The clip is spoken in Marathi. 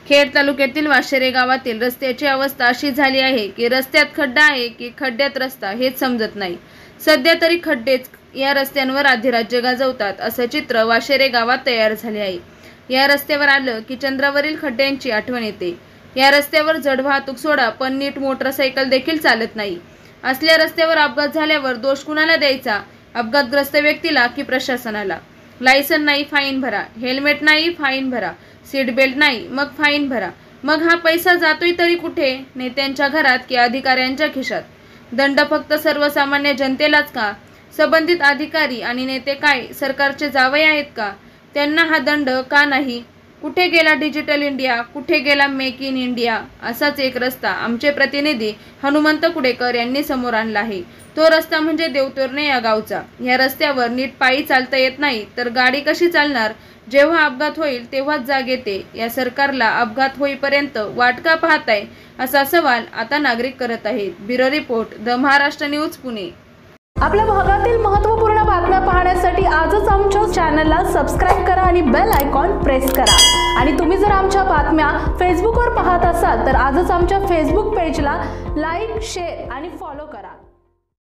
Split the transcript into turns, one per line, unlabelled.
खेड तालुक्यातील वाशेरे गावातील रस्त्याची अवस्था अशी झाली आहे की रस्त्यात खड्डा आहे की खड्ड्यात रस्ता हेच समजत नाही। सध्या तरी खड्डेच या रस्त्यांवर अधिराज्य गाजवतात असं चित्र वाशेरे गावात तयार झाले आहे। या रस्त्यावर आलं की चंद्रावरील खड्ड्यांची आठवण येते। या रस्त्यावर जड वाहतूक सोडा पण नीट मोटरसायकल देखील चालत नाही। असल्या रस्त्यावर अपघात झाल्यावर दोष कुणाला द्यायचा? अपघातग्रस्त व्यक्तीला की प्रशासनाला? लायसन नाही फाईन भरा, हेल्मेट नाही फाईन भरा, सीट बेल्ट नाही मग फाईन भरा। मग हा पैसा जातोय तरी कुठे? नेत्यांच्या घरात की अधिकाऱ्यांच्या खिशात? दंड फक्त सर्वसामान्य जनतेलाच का? संबंधित अधिकारी आणि नेते काय सरकारचे जावई आहेत का? त्यांना हा दंड का नाही? कुठे गेला डिजिटल इंडिया? कुठे गेला मेक इन इंडिया? असाच एक रस्ता आमचे प्रतिनिधी हनुमंत कुडेकर यांनी समोर आणला आहे। तो रस्ता म्हणजे देवतोरणे या गावचा। या रस्त्यावर नीट पायी चालता येत नाही तर गाडी कशी चालणार? जेव्हा अपघात होईल तेव्हाच जाग येते। या सरकारला अपघात होईपर्यंत वाट का पाहताय असा सवाल आता नागरिक करत आहेत। Bureau report the Maharashtra news Pune.
आपल्या भागातील महत्त्वपूर्ण बातम्या पाहण्यासाठी आजच आमच्या चॅनलला सबस्क्राइब करा आणि बेल आयकॉन प्रेस करा। आणि तुम्ही जर आमच्या बातम्या फेसबुकवर पाहत असाल तर आजच आमच्या फेसबुक पेजला लाईक, शेअर आणि फॉलो करा।